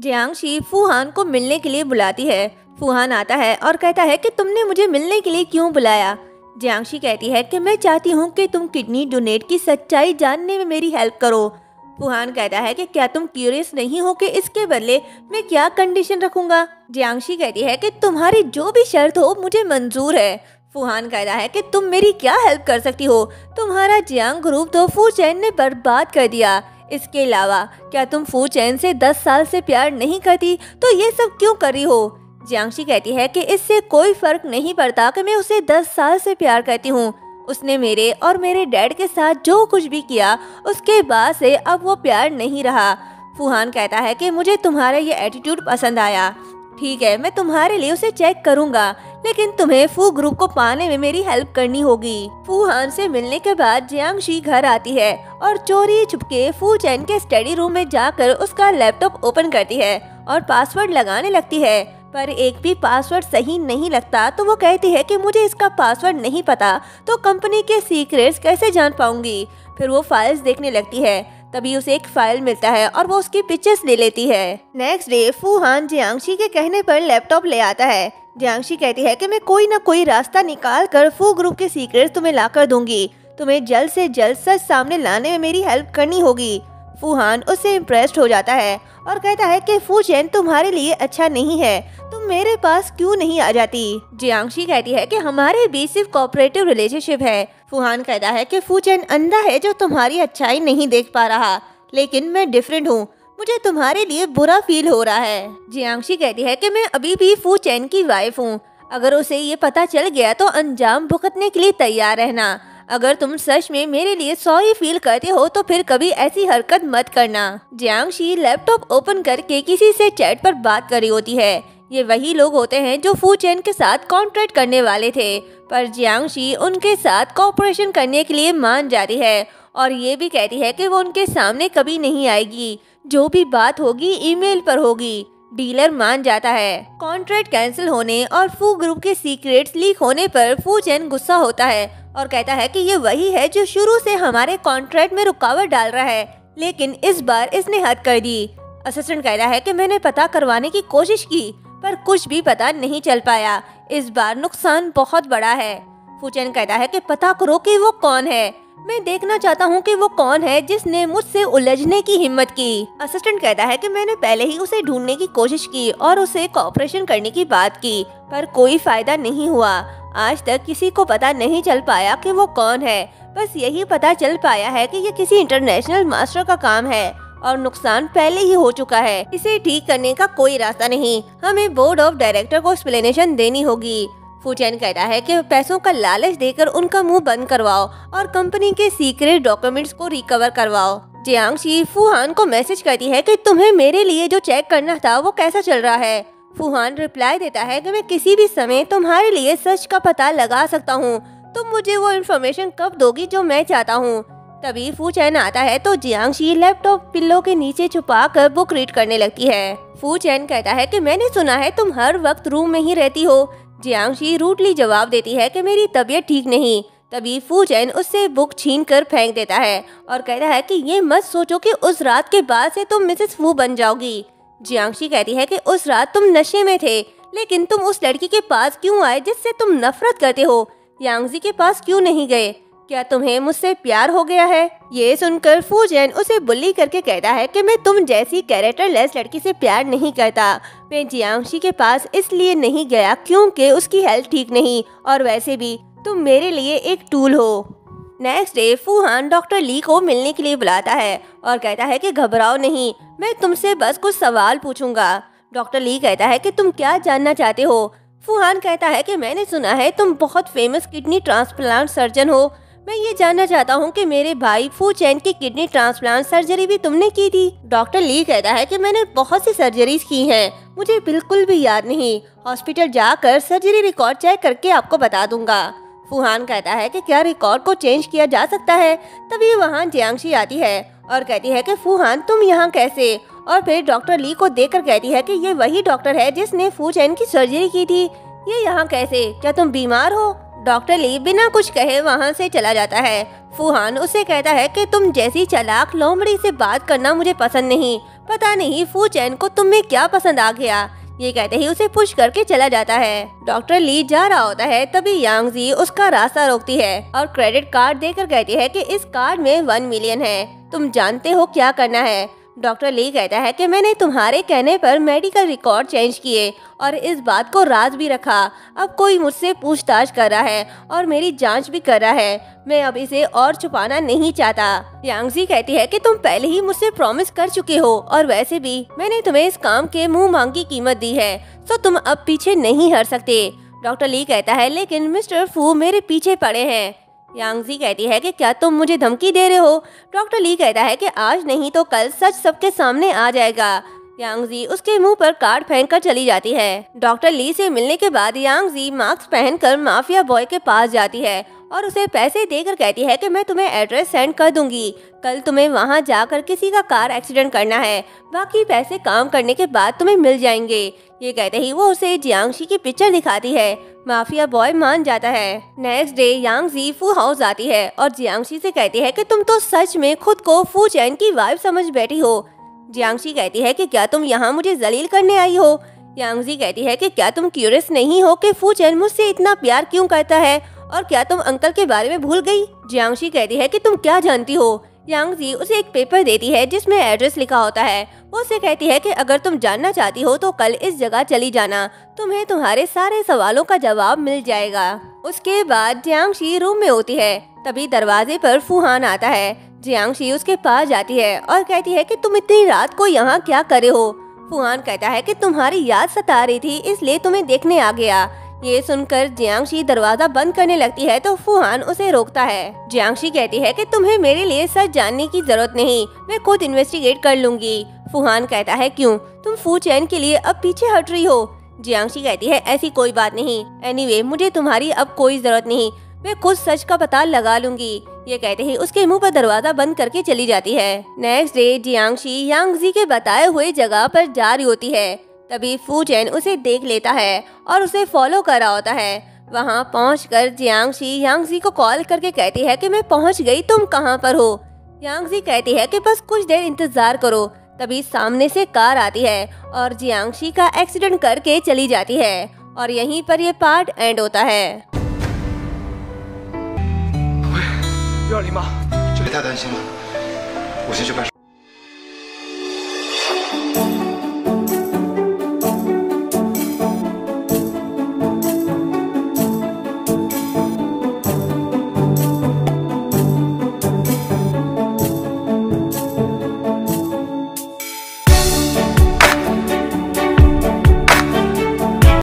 जियांगशी फूहान को मिलने के लिए बुलाती है। फूहान आता है और कहता है कि तुमने मुझे मिलने के लिए क्यों बुलाया। जियांगशी कहती है कि मैं चाहती हूँ कि तुम किडनी डोनेट की सच्चाई जानने में मेरी हेल्प करो। फूहान कहता है कि क्या तुम क्यूरियस नहीं हो कि इसके बदले मैं क्या कंडीशन रखूंगा। जियांगशी कहती है कि तुम्हारी जो भी शर्त हो मुझे मंजूर है। फूहान कहता है कि तुम मेरी क्या हेल्प कर सकती हो, तुम्हारा जियांग ग्रुप तो फू चैन ने बर्बाद कर दिया। इसके अलावा क्या तुम फू चैन से 10 साल से प्यार नहीं करती, तो ये सब क्यों कर रही हो। जियांगशी कहती है कि इससे कोई फर्क नहीं पड़ता कि मैं उसे 10 साल से प्यार करती हूँ। उसने मेरे और मेरे डैड के साथ जो कुछ भी किया उसके बाद से अब वो प्यार नहीं रहा। फूहान कहता है कि मुझे तुम्हारा ये एटीट्यूड पसंद आया। ठीक है, मैं तुम्हारे लिए उसे चेक करूंगा, लेकिन तुम्हें फू ग्रुप को पाने में मेरी हेल्प करनी होगी। फूहान से मिलने के बाद जियांगशी घर आती है और चोरी छुपके फू चैन के स्टडी रूम में जाकर उसका लैपटॉप ओपन करती है और पासवर्ड लगाने लगती है, पर एक भी पासवर्ड सही नहीं लगता। तो वो कहती है कि मुझे इसका पासवर्ड नहीं पता तो कंपनी के सीक्रेट्स कैसे जान पाऊंगी। फिर वो फाइल्स देखने लगती है, तभी उसे एक फाइल मिलता है और वो उसकी पिक्चर्स ले लेती है। नेक्स्ट डे फूहान जियांगशी के कहने पर लैपटॉप ले आता है। जियांगशी कहती है कि मैं कोई ना कोई रास्ता निकाल कर फू ग्रुप के सीक्रेट्स तुम्हें ला कर दूंगी, तुम्हें जल्द से जल्द सच सामने लाने में मेरी हेल्प करनी होगी। फूहान उससे इम्प्रेस्ड हो जाता है और कहता है कि फू चैन तुम्हारे लिए अच्छा नहीं है, तुम मेरे पास क्यों नहीं आ जाती। जियांगशी कहती है कि हमारे बीच सिर्फ कोऑपरेटिव रिलेशनशिप है। फूहान कहता है कि फू चैन अंधा है जो तुम्हारी अच्छाई नहीं देख पा रहा, लेकिन मैं डिफरेंट हूँ, मुझे तुम्हारे लिए बुरा फील हो रहा है। जियांगशी कहती है कि मैं अभी भी फू चैन की वाइफ हूँ, अगर उसे ये पता चल गया तो अंजाम भुगतने के लिए तैयार रहना। अगर तुम सच में मेरे लिए सॉरी फील करते हो तो फिर कभी ऐसी हरकत मत करना। जियांगशी लैपटॉप ओपन करके किसी से चैट पर बात कर रही होती है। ये वही लोग होते हैं जो फू चैन के साथ कॉन्ट्रैक्ट करने वाले थे, पर जियांगशी उनके साथ कोऑपरेशन करने के लिए मान जाती है और ये भी कहती है कि वो उनके सामने कभी नहीं आएगी, जो भी बात होगी ईमेल पर होगी। डीलर मान जाता है। कॉन्ट्रैक्ट कैंसिल होने और फू ग्रुप के सीक्रेट्स लीक होने पर फू चैन गुस्सा होता है और कहता है कि ये वही है जो शुरू से हमारे कॉन्ट्रैक्ट में रुकावट डाल रहा है, लेकिन इस बार इसने हद कर दी। असिस्टेंट कहता है कि मैंने पता करवाने की कोशिश की पर कुछ भी पता नहीं चल पाया, इस बार नुकसान बहुत बड़ा है। फू चैन कहता है कि पता करो कि वो कौन है, मैं देखना चाहता हूँ कि वो कौन है जिसने मुझसे उलझने की हिम्मत की। असिस्टेंट कहता है कि मैंने पहले ही उसे ढूंढने की कोशिश की और उसे कोऑपरेशन करने की बात की, पर कोई फायदा नहीं हुआ। आज तक किसी को पता नहीं चल पाया कि वो कौन है, बस यही पता चल पाया है कि ये किसी इंटरनेशनल मास्टर का काम है और नुकसान पहले ही हो चुका है, इसे ठीक करने का कोई रास्ता नहीं, हमें बोर्ड ऑफ डायरेक्टर को एक्सप्लेनेशन देनी होगी। फू चैन कहता है कि पैसों का लालच देकर उनका मुंह बंद करवाओ और कंपनी के सीक्रेट डॉक्यूमेंट्स को रिकवर करवाओ। जियांगशी फूहान को मैसेज करती है कि तुम्हें मेरे लिए जो चेक करना था वो कैसा चल रहा है। फूहान रिप्लाई देता है कि मैं किसी भी समय तुम्हारे लिए सच का पता लगा सकता हूँ, तुम मुझे वो इन्फॉर्मेशन कब दोगी जो मैं चाहता हूँ। तभी फू चैन आता है तो जियांगशी लैपटॉप पिल्लो के नीचे छुपा कर बुक रीड करने लगती है। फू चैन कहता है कि मैंने सुना है तुम हर वक्त रूम में ही रहती हो। जियांगशी रूडली जवाब देती है कि मेरी तबीयत ठीक नहीं। तभी फू चैन उससे बुक छीन कर फेंक देता है और कहता है कि ये मत सोचो कि उस रात के बाद से तुम मिसेस फू बन जाओगी। जियांगशी कहती है कि उस रात तुम नशे में थे, लेकिन तुम उस लड़की के पास क्यों आए जिससे तुम नफरत करते हो, यांगजी के पास क्यों नहीं गए, क्या तुम्हें मुझसे प्यार हो गया है। ये सुनकर फू चैन उसे बुली करके कहता है कि मैं तुम जैसी कैरेक्टरलेस लड़की से प्यार नहीं करता, मैं जियांगशी के पास इसलिए नहीं गया क्योंकि उसकी हेल्थ ठीक नहीं, और वैसे भी तुम मेरे लिए एक टूल हो। नेक्स्ट डे फूहान डॉक्टर ली को मिलने के लिए बुलाता है और कहता है कि घबराओ नहीं, मैं तुमसे बस कुछ सवाल पूछूंगा। डॉक्टर ली कहता है कि तुम क्या जानना चाहते हो। फूहान कहता है कि मैंने सुना है तुम बहुत फेमस किडनी ट्रांसप्लांट सर्जन हो, मैं ये जानना चाहता हूँ कि मेरे भाई फू चैन की किडनी ट्रांसप्लांट सर्जरी भी तुमने की थी। डॉक्टर ली कहता है कि मैंने बहुत सी सर्जरीज की हैं, मुझे बिल्कुल भी याद नहीं, हॉस्पिटल जाकर सर्जरी रिकॉर्ड चेक करके आपको बता दूंगा। फूहान कहता है कि क्या रिकॉर्ड को चेंज किया जा सकता है। तभी वहाँ जियांगशी आती है और कहती है कि फूहान तुम यहाँ कैसे, और फिर डॉक्टर ली को देखकर कहती है कि ये वही डॉक्टर है जिसने फू चैन की सर्जरी की थी, ये यहाँ कैसे, क्या तुम बीमार हो। डॉक्टर ली बिना कुछ कहे वहाँ से चला जाता है। फूहान उसे कहता है कि तुम जैसी चालाक लोमड़ी से बात करना मुझे पसंद नहीं, पता नहीं फू चैन को तुम में क्या पसंद आ गया। ये कहते ही उसे पुश करके चला जाता है। डॉक्टर ली जा रहा होता है, तभी यांग जी उसका रास्ता रोकती है और क्रेडिट कार्ड देकर कहती है कि इस कार्ड में 1 मिलियन है, तुम जानते हो क्या करना है। डॉक्टर ली कहता है कि मैंने तुम्हारे कहने पर मेडिकल रिकॉर्ड चेंज किए और इस बात को राज भी रखा। अब कोई मुझसे पूछताछ कर रहा है और मेरी जांच भी कर रहा है। मैं अब इसे और छुपाना नहीं चाहता। यांग जी कहती है कि तुम पहले ही मुझसे प्रॉमिस कर चुके हो और वैसे भी मैंने तुम्हें इस काम के मुंह मांगी कीमत दी है, तो तुम अब पीछे नहीं हट सकते। डॉक्टर ली कहता है लेकिन मिस्टर फू मेरे पीछे पड़े हैं। यांग जी कहती है कि क्या तुम मुझे धमकी दे रहे हो। डॉक्टर ली कहता है कि आज नहीं तो कल सच सबके सामने आ जाएगा। यांग जी उसके मुंह पर कार्ड फेंक कर चली जाती है। डॉक्टर ली से मिलने के बाद यांग जी मास्क पहनकर माफिया बॉय के पास जाती है और उसे पैसे देकर कहती है कि मैं तुम्हें एड्रेस सेंड कर दूंगी, कल तुम्हें वहां जाकर किसी का कार एक्सीडेंट करना है, बाकी पैसे काम करने के बाद तुम्हें मिल जाएंगे। ये कहते ही वो उसे जियांगशी की पिक्चर दिखाती है। माफिया बॉय मान जाता है। नेक्स्ट डे यांग जी फू हाउस आती है और जियांगशी से कहती है कि तुम तो सच में खुद को फू चैन की वाइफ समझ बैठी हो। जियांगशी कहती है कि क्या तुम यहाँ मुझे जलील करने आई हो। यांग जी कहती है कि क्या तुम क्यूरियस नहीं हो कि फू चैन मुझसे इतना प्यार क्यों करता है और क्या तुम अंकल के बारे में भूल गई। जियांगशी कहती है कि तुम क्या जानती हो। यांग जी उसे एक पेपर देती है जिसमें एड्रेस लिखा होता है। वो उसे कहती है कि अगर तुम जानना चाहती हो तो कल इस जगह चली जाना, तुम्हें तुम्हारे सारे सवालों का जवाब मिल जाएगा। उसके बाद जियांगशी रूम में होती है, तभी दरवाजे पर फूहान आता है। जियांगशी उसके पास जाती है और कहती है कि तुम इतनी रात को यहाँ क्या करे हो। फूहान कहता है कि तुम्हारी याद सता रही थी इसलिए तुम्हें देखने आ गया। ये सुनकर जियांगशी दरवाजा बंद करने लगती है तो फूहान उसे रोकता है। जियांगशी कहती है कि तुम्हें मेरे लिए सच जानने की जरूरत नहीं, मैं खुद इन्वेस्टिगेट कर लूंगी। फूहान कहता है क्यों, तुम फू चैन के लिए अब पीछे हट रही हो। जियांगशी कहती है ऐसी कोई बात नहीं, एनीवे मुझे तुम्हारी अब कोई जरूरत नहीं, मैं खुद सच का पता लगा लूंगी। ये कहते ही उसके मुंह पर दरवाजा बंद करके चली जाती है। नेक्स्ट डे जियांगशी यांग जी के बताए हुए जगह पर जा रही होती है, तभी फू चैन उसे देख लेता है और उसे फॉलो कर रहा होता है। वहाँ पहुंचकर जियांगशी यांग जी को कॉल करके कहती है कि मैं पहुंच गई, तुम कहाँ पर हो। यांग जी कहती है कि बस कुछ देर इंतजार करो। तभी सामने से कार आती है और जियांगशी का एक्सीडेंट करके चली जाती है और यहीं पर ये पार्ट एंड होता है। 不要理妈，别太担心了，我先去办事。